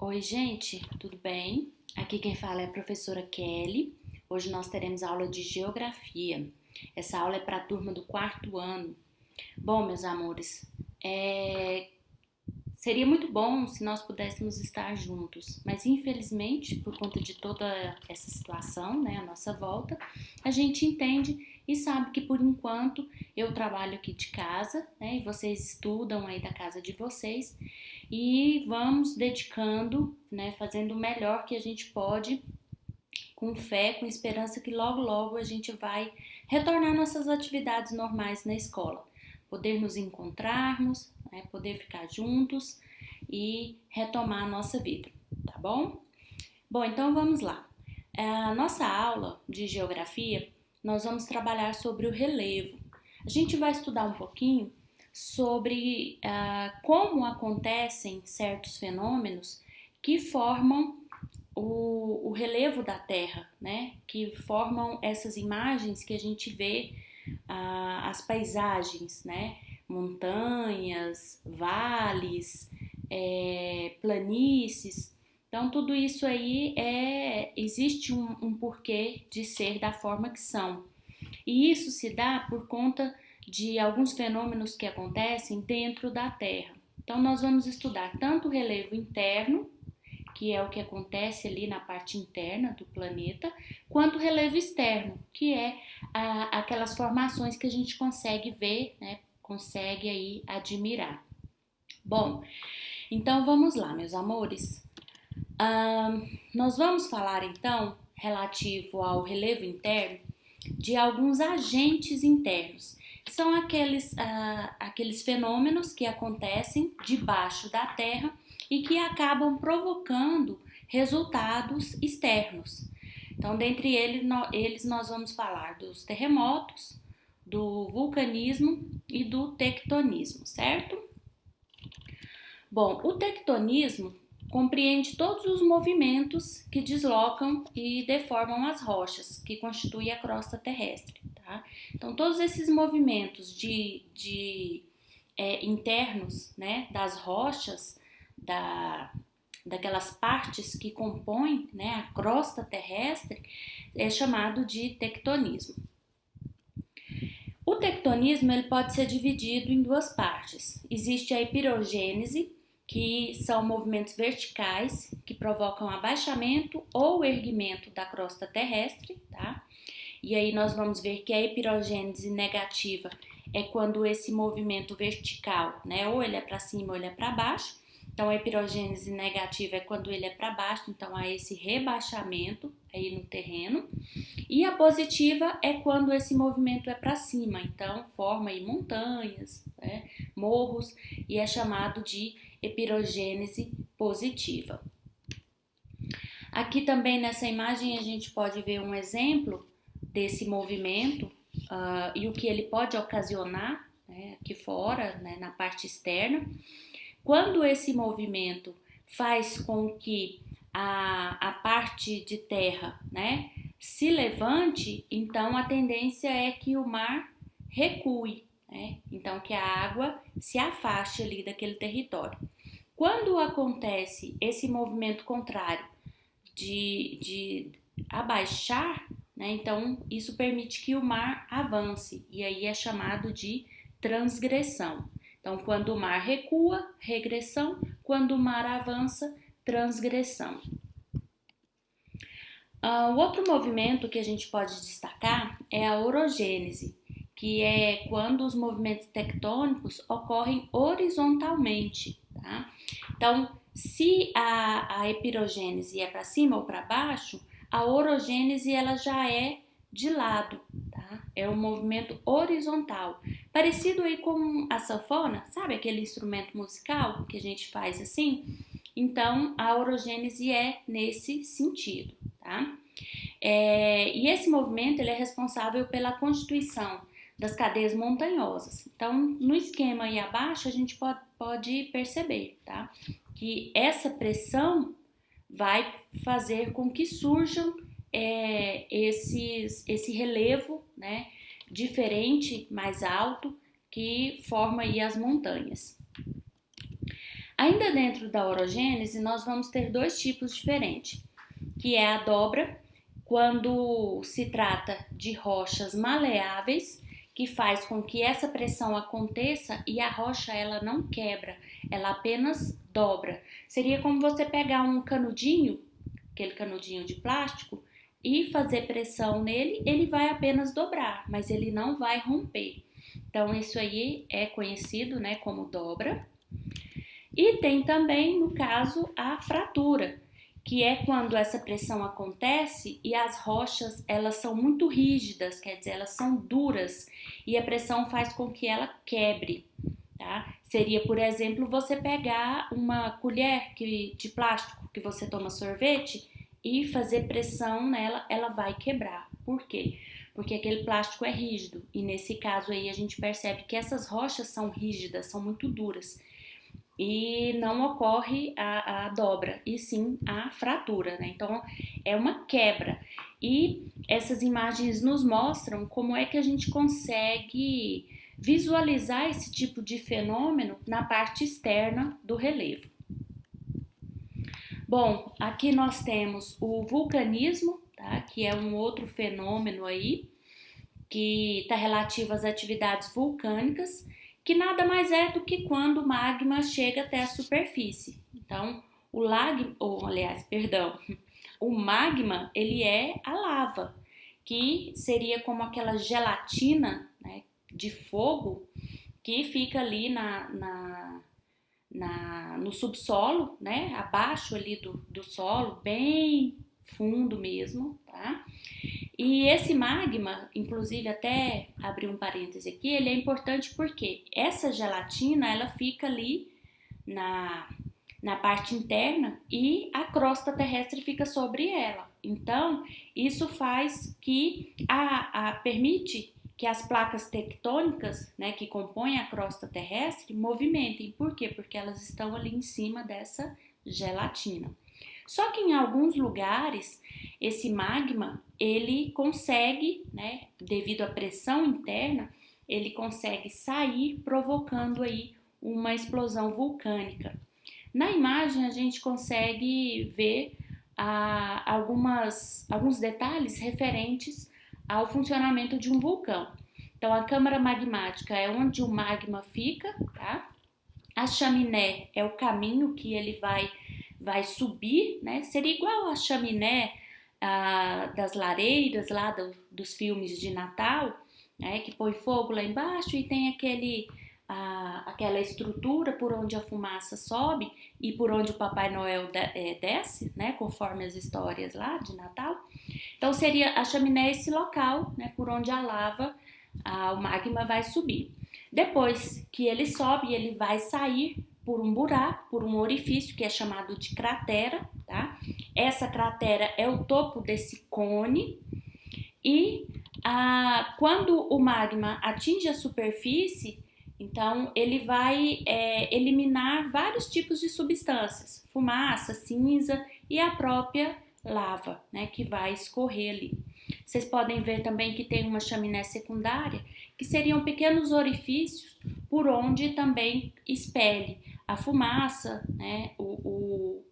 Oi, gente, tudo bem? Aqui quem fala é a professora Kelly. Hoje nós teremos aula de geografia. Essa aula é para a turma do quarto ano. Bom, meus amores, seria muito bom se nós pudéssemos estar juntos, mas infelizmente, por conta de toda essa situação, né, à nossa volta, a gente entende e sabe que por enquanto eu trabalho aqui de casa, né, e vocês estudam aí da casa de vocês e vamos dedicando, né, fazendo o melhor que a gente pode, com fé, com esperança que logo logo a gente vai retornar nossas atividades normais na escola, poder nos encontrarmos, né, poder ficar juntos e retomar a nossa vida, tá bom? Bom, então vamos lá. A nossa aula de geografia, nós vamos trabalhar sobre o relevo. A gente vai estudar um pouquinho sobre como acontecem certos fenômenos que formam o relevo da Terra, né? Que formam essas imagens que a gente vê, as paisagens, né? Montanhas, vales, planícies. Então, tudo isso aí existe um porquê de ser da forma que são. E isso se dá por conta de alguns fenômenos que acontecem dentro da Terra. Então, nós vamos estudar tanto o relevo interno, que é o que acontece ali na parte interna do planeta, quanto o relevo externo, que é aquelas formações que a gente consegue ver, né, consegue aí admirar. Bom, então vamos lá, meus amores. Nós vamos falar então, relativo ao relevo interno, de alguns agentes internos. São aqueles fenômenos que acontecem debaixo da Terra e que acabam provocando resultados externos. Então, dentre eles nós vamos falar dos terremotos, do vulcanismo e do tectonismo, certo? Bom, o tectonismo compreende todos os movimentos que deslocam e deformam as rochas que constituem a crosta terrestre. Tá? Então, todos esses movimentos internos, né, das rochas, daquelas partes que compõem, né, a crosta terrestre, é chamado de tectonismo. O tectonismo ele pode ser dividido em duas partes. Existe a epirogênese, que são movimentos verticais que provocam abaixamento ou erguimento da crosta terrestre, tá? E aí nós vamos ver que a epirogênese negativa é quando esse movimento vertical, né, ou ele é para cima ou ele é para baixo. Então a epirogênese negativa é quando ele é para baixo, então há esse rebaixamento aí no terreno. E a positiva é quando esse movimento é para cima, então forma aí montanhas, né, morros, e é chamado de epirogênese positiva. Aqui também nessa imagem a gente pode ver um exemplo desse movimento e o que ele pode ocasionar, né, aqui fora, né, na parte externa. Quando esse movimento faz com que a parte de terra, né, se levante, então a tendência é que o mar recue, né? Então que a água se afaste ali daquele território. Quando acontece esse movimento contrário de abaixar, né, então isso permite que o mar avance e aí é chamado de transgressão. Então, quando o mar recua, regressão, quando o mar avança, transgressão. O outro movimento que a gente pode destacar é a orogênese, que é quando os movimentos tectônicos ocorrem horizontalmente, tá? Então, se a epirogênese é para cima ou para baixo, a orogênese ela já é de lado, tá? É um movimento horizontal, parecido aí com a sanfona, sabe aquele instrumento musical que a gente faz assim? Então, a orogênese é nesse sentido, tá? E esse movimento ele é responsável pela constituição das cadeias montanhosas. Então, no esquema aí abaixo, a gente pode perceber, tá? Que essa pressão vai fazer com que surjam esse relevo, né, diferente, mais alto, que forma aí as montanhas. Ainda dentro da orogênese, nós vamos ter dois tipos diferentes, que é a dobra, quando se trata de rochas maleáveis, que faz com que essa pressão aconteça e a rocha ela não quebra, ela apenas dobra. Seria como você pegar um canudinho, aquele canudinho de plástico, e fazer pressão nele, ele vai apenas dobrar, mas ele não vai romper. Então isso aí é conhecido, né, como dobra. E tem também, no caso, a fratura, que é quando essa pressão acontece e as rochas elas são muito rígidas, quer dizer, elas são duras e a pressão faz com que ela quebre, tá? Seria, por exemplo, você pegar uma colher de plástico que você toma sorvete e fazer pressão nela, ela vai quebrar. Por quê? Porque aquele plástico é rígido e nesse caso aí a gente percebe que essas rochas são rígidas, são muito duras. E não ocorre a dobra, e sim a fratura, né? Então é uma quebra. E essas imagens nos mostram como é que a gente consegue visualizar esse tipo de fenômeno na parte externa do relevo. Bom, aqui nós temos o vulcanismo, tá? Que é um outro fenômeno aí que está relativo às atividades vulcânicas, que nada mais é do que quando o magma chega até a superfície. Então, o magma, ele é a lava, que seria como aquela gelatina, né, de fogo que fica ali no subsolo, né, abaixo ali do solo, bem fundo mesmo, tá? E esse magma, inclusive até abrir um parêntese aqui, ele é importante porque essa gelatina ela fica ali na parte interna e a crosta terrestre fica sobre ela. Então, isso faz que permite que as placas tectônicas, né, que compõem a crosta terrestre, movimentem. Por quê? Porque elas estão ali em cima dessa gelatina. Só que em alguns lugares, esse magma, ele consegue, né, devido à pressão interna, ele consegue sair provocando aí uma explosão vulcânica. Na imagem a gente consegue ver alguns detalhes referentes ao funcionamento de um vulcão. Então a câmara magmática é onde o magma fica, tá? A chaminé é o caminho que ele vai subir, né? Seria igual a chaminé das lareiras lá dos filmes de Natal, né? Que põe fogo lá embaixo e tem aquela estrutura por onde a fumaça sobe e por onde o Papai Noel desce, né? Conforme as histórias lá de Natal. Então seria a chaminé esse local, né? Por onde a lava, o magma vai subir. Depois que ele sobe, ele vai sair por um buraco, por um orifício que é chamado de cratera, tá? Essa cratera é o topo desse cone e quando o magma atinge a superfície, então ele vai eliminar vários tipos de substâncias, fumaça, cinza e a própria lava, né, que vai escorrer ali. Vocês podem ver também que tem uma chaminé secundária, que seriam pequenos orifícios por onde também expele a fumaça, né, o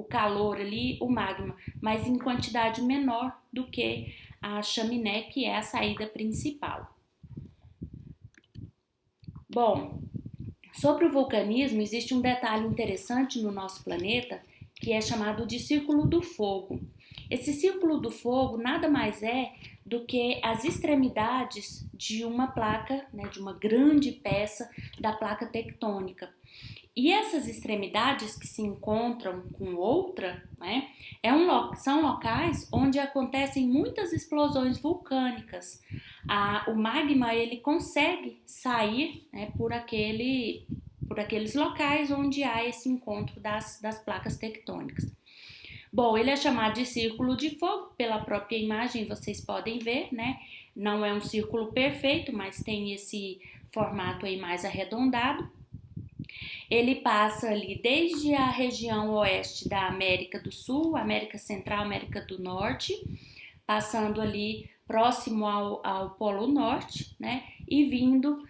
calor ali, o magma, mas em quantidade menor do que a chaminé, que é a saída principal. Bom, sobre o vulcanismo, existe um detalhe interessante no nosso planeta, que é chamado de círculo do fogo. Esse círculo do fogo nada mais é do que as extremidades de uma placa, né, de uma grande peça da placa tectônica. E essas extremidades que se encontram com outra, né, são locais onde acontecem muitas explosões vulcânicas. O magma ele consegue sair, né, por aqueles locais onde há esse encontro das placas tectônicas. Bom, ele é chamado de círculo de fogo pela própria imagem, vocês podem ver, né? Não é um círculo perfeito, mas tem esse formato aí mais arredondado. Ele passa ali desde a região oeste da América do Sul, América Central, América do Norte, passando ali próximo ao Polo Norte, né? E vindo,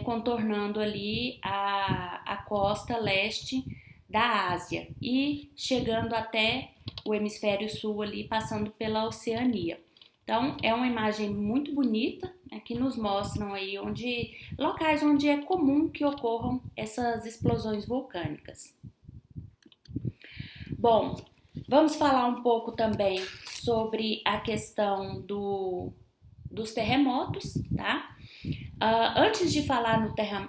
contornando ali a costa leste da Ásia e chegando até o hemisfério sul ali, passando pela Oceania. Então, é uma imagem muito bonita, né, que nos mostram aí locais onde é comum que ocorram essas explosões vulcânicas. Bom, vamos falar um pouco também sobre a questão dos terremotos, tá? Antes de falar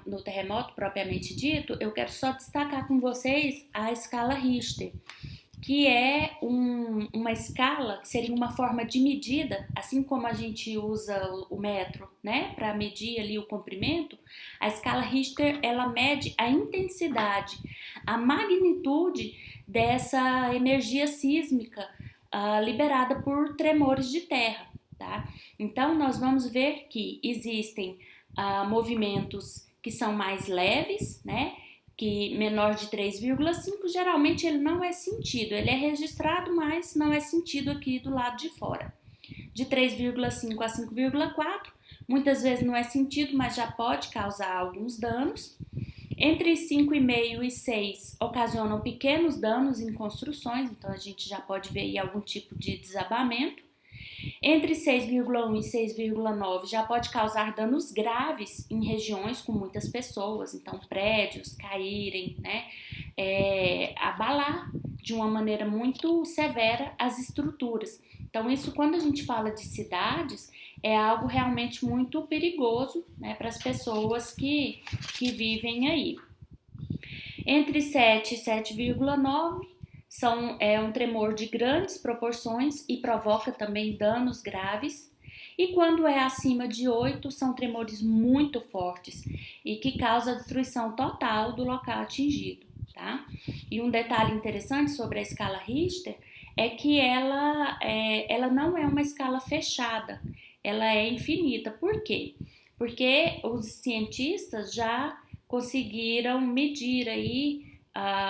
no terremoto propriamente dito, eu quero só destacar com vocês a escala Richter, que é uma escala que seria uma forma de medida, assim como a gente usa o metro, né, para medir ali o comprimento. A escala Richter, ela mede a intensidade, a magnitude dessa energia sísmica liberada por tremores de terra, tá? Então, nós vamos ver que existem movimentos que são mais leves, né? Que menor de 3,5, geralmente ele não é sentido, ele é registrado, mas não é sentido aqui do lado de fora. De 3,5 a 5,4, muitas vezes não é sentido, mas já pode causar alguns danos. Entre 5,5 e 6 ocasionam pequenos danos em construções, então a gente já pode ver aí algum tipo de desabamento. Entre 6,1 e 6,9 já pode causar danos graves em regiões com muitas pessoas, então prédios caírem, né, abalar de uma maneira muito severa as estruturas. Então isso, quando a gente fala de cidades, é algo realmente muito perigoso, né, para as pessoas que vivem aí. Entre 7 e 7,9 é um tremor de grandes proporções e provoca também danos graves. E quando é acima de 8, são tremores muito fortes e que causam a destruição total do local atingido, tá? E um detalhe interessante sobre a escala Richter é que ela não é uma escala fechada, ela é infinita. Por quê? Porque os cientistas já conseguiram medir aí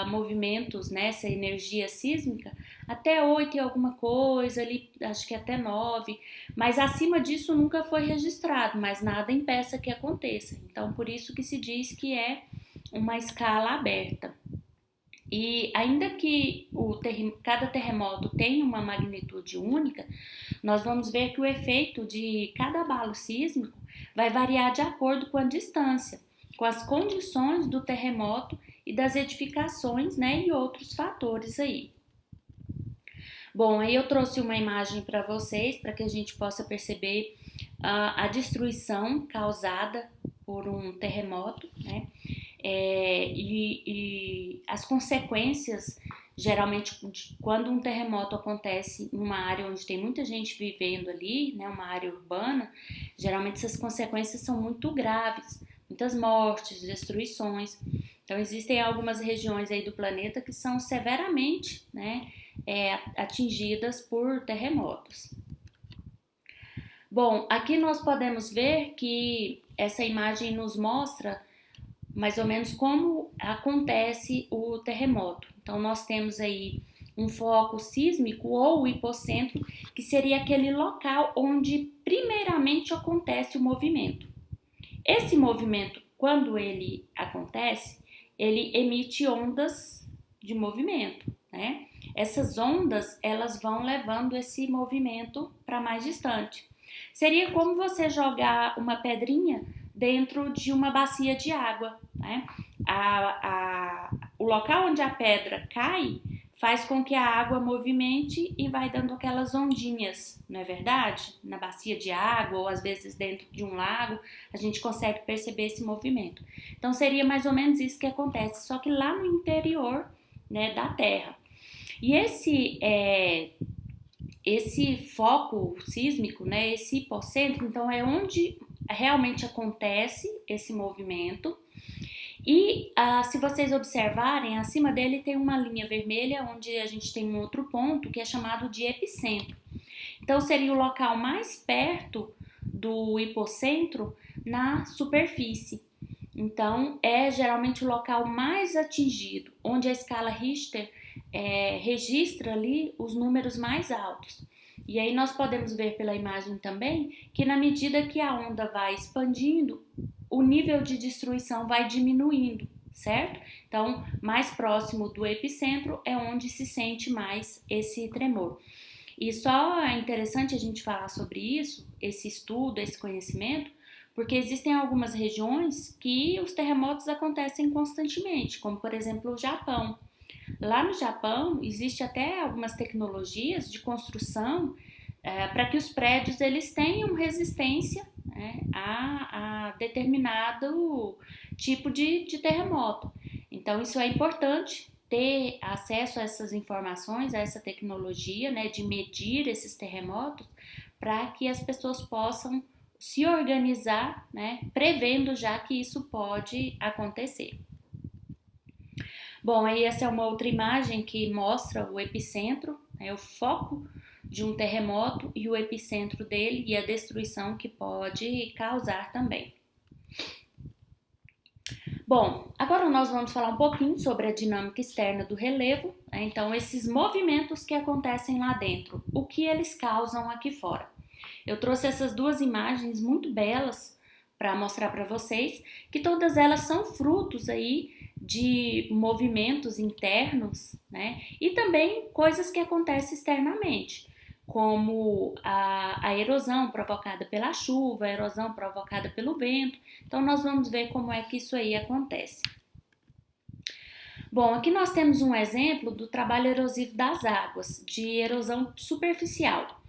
movimentos, né, essa energia sísmica, até 8 e alguma coisa, ali, acho que até 9, mas acima disso nunca foi registrado, mas nada impeça que aconteça. Então, por isso que se diz que é uma escala aberta. E ainda que cada terremoto tenha uma magnitude única, nós vamos ver que o efeito de cada abalo sísmico vai variar de acordo com a distância, com as condições do terremoto e das edificações, né, e outros fatores aí. Bom, aí eu trouxe uma imagem para vocês, para que a gente possa perceber a destruição causada por um terremoto, né, e as consequências, geralmente, quando um terremoto acontece em uma área onde tem muita gente vivendo ali, né, uma área urbana, geralmente essas consequências são muito graves, muitas mortes, destruições. Então, existem algumas regiões aí do planeta que são severamente, né, atingidas por terremotos. Bom, aqui nós podemos ver que essa imagem nos mostra mais ou menos como acontece o terremoto. Então, nós temos aí um foco sísmico ou hipocentro, que seria aquele local onde primeiramente acontece o movimento. Esse movimento, quando ele acontece, ele emite ondas de movimento, né? Essas ondas, elas vão levando esse movimento para mais distante. Seria como você jogar uma pedrinha dentro de uma bacia de água, né? O local onde a pedra cai faz com que a água movimente e vai dando aquelas ondinhas, não é verdade? Na bacia de água ou às vezes dentro de um lago, a gente consegue perceber esse movimento. Então seria mais ou menos isso que acontece, só que lá no interior, né, da Terra. E esse foco sísmico, né, esse hipocentro, então é onde realmente acontece esse movimento. E se vocês observarem, acima dele tem uma linha vermelha onde a gente tem um outro ponto que é chamado de epicentro. Então seria o local mais perto do hipocentro na superfície. Então é geralmente o local mais atingido, onde a escala Richter registra ali os números mais altos. E aí nós podemos ver pela imagem também que na medida que a onda vai expandindo, o nível de destruição vai diminuindo, certo? Então, mais próximo do epicentro é onde se sente mais esse tremor. E só é interessante a gente falar sobre isso, esse estudo, esse conhecimento, porque existem algumas regiões que os terremotos acontecem constantemente, como por exemplo o Japão. Lá no Japão, existe até algumas tecnologias de construção para que os prédios eles tenham resistência, né, a determinado tipo de terremoto. Então, isso é importante ter acesso a essas informações, a essa tecnologia, né, de medir esses terremotos, para que as pessoas possam se organizar, né, prevendo já que isso pode acontecer. Bom, aí essa é uma outra imagem que mostra o epicentro, né, o foco de um terremoto e o epicentro dele e a destruição que pode causar também. Bom, agora nós vamos falar um pouquinho sobre a dinâmica externa do relevo, né? Então, esses movimentos que acontecem lá dentro, o que eles causam aqui fora. Eu trouxe essas duas imagens muito belas para mostrar para vocês que todas elas são frutos aí de movimentos internos, né? E também coisas que acontecem externamente, como a erosão provocada pela chuva, a erosão provocada pelo vento. Então, nós vamos ver como é que isso aí acontece. Bom, aqui nós temos um exemplo do trabalho erosivo das águas, de erosão superficial.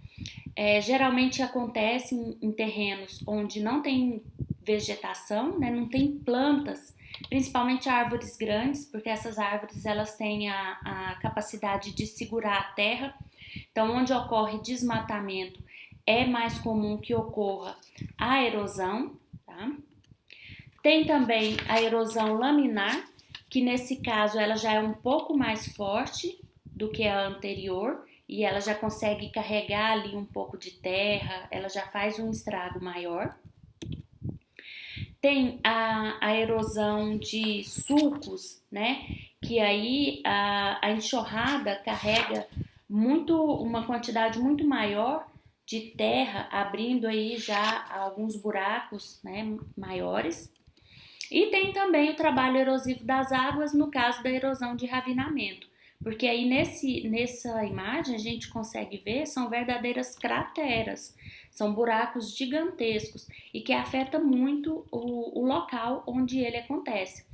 Geralmente acontece em terrenos onde não tem vegetação, né, não tem plantas, principalmente árvores grandes, porque essas árvores elas têm a capacidade de segurar a terra. Então, onde ocorre desmatamento, é mais comum que ocorra a erosão, tá? Tem também a erosão laminar, que nesse caso ela já é um pouco mais forte do que a anterior e ela já consegue carregar ali um pouco de terra, ela já faz um estrago maior. Tem a erosão de sulcos, né? Que aí a enxurrada carrega uma quantidade muito maior de terra, abrindo aí já alguns buracos, né, maiores. E tem também o trabalho erosivo das águas no caso da erosão de ravinamento, porque aí nessa imagem a gente consegue ver, são verdadeiras crateras, são buracos gigantescos e que afeta muito o local onde ele acontece.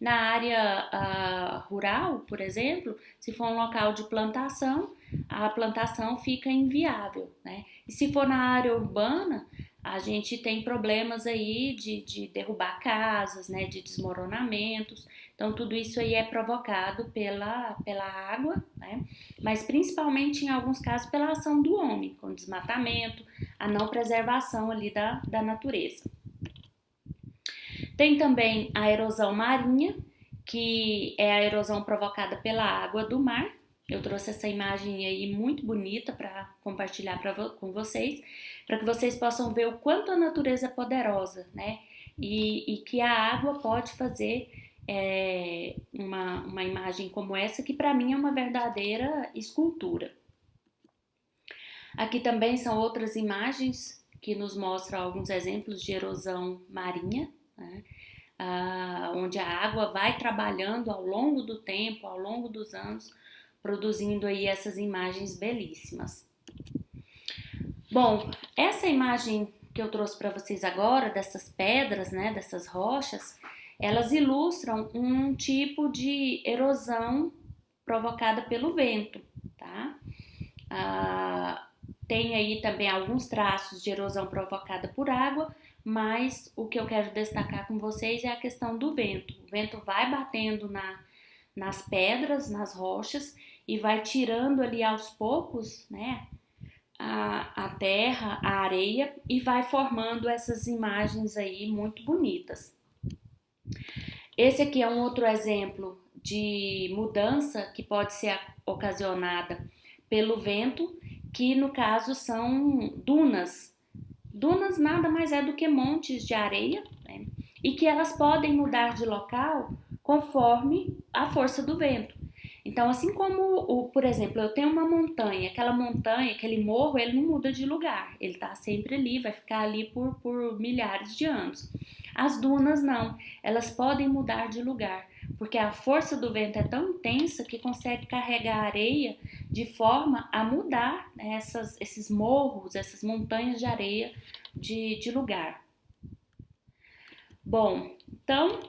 Na área rural, por exemplo, se for um local de plantação, a plantação fica inviável, né? E se for na área urbana, a gente tem problemas aí de derrubar casas, né, de desmoronamentos. Então, tudo isso aí é provocado pela água, né? Mas principalmente em alguns casos pela ação do homem, com desmatamento, a não preservação ali da natureza. Tem também a erosão marinha, que é a erosão provocada pela água do mar. Eu trouxe essa imagem aí muito bonita para compartilhar com vocês, para que vocês possam ver o quanto a natureza é poderosa, né? E que a água pode fazer uma imagem como essa, que para mim é uma verdadeira escultura. Aqui também são outras imagens que nos mostram alguns exemplos de erosão marinha, né? Onde a água vai trabalhando ao longo do tempo, ao longo dos anos, produzindo aí essas imagens belíssimas. Bom, essa imagem que eu trouxe para vocês agora, dessas pedras, né, dessas rochas, elas ilustram um tipo de erosão provocada pelo vento, tá? Tem aí também alguns traços de erosão provocada por água, mas o que eu quero destacar com vocês é a questão do vento. O vento vai batendo nas pedras, nas rochas, e vai tirando ali aos poucos, né, a terra, a areia, e vai formando essas imagens aí muito bonitas. Esse aqui é um outro exemplo de mudança que pode ser ocasionada pelo vento, que no caso são dunas. Dunas nada mais é do que montes de areia, né, e que elas podem mudar de local conforme a força do vento. Então, assim como, por exemplo, eu tenho uma montanha, aquela montanha, aquele morro, ele não muda de lugar, ele está sempre ali, vai ficar ali por milhares de anos. As dunas não, elas podem mudar de lugar, porque a força do vento é tão intensa que consegue carregar a areia de forma a mudar, né, esses morros, essas montanhas de areia de lugar. Bom, então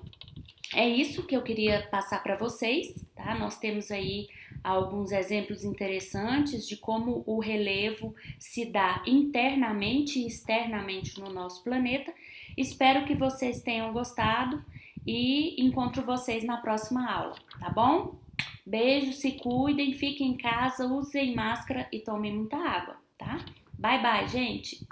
é isso que eu queria passar para vocês, tá? Nós temos aí alguns exemplos interessantes de como o relevo se dá internamente e externamente no nosso planeta. Espero que vocês tenham gostado e encontro vocês na próxima aula, tá bom? Beijo, se cuidem, fiquem em casa, usem máscara e tomem muita água, tá? Bye, bye, gente!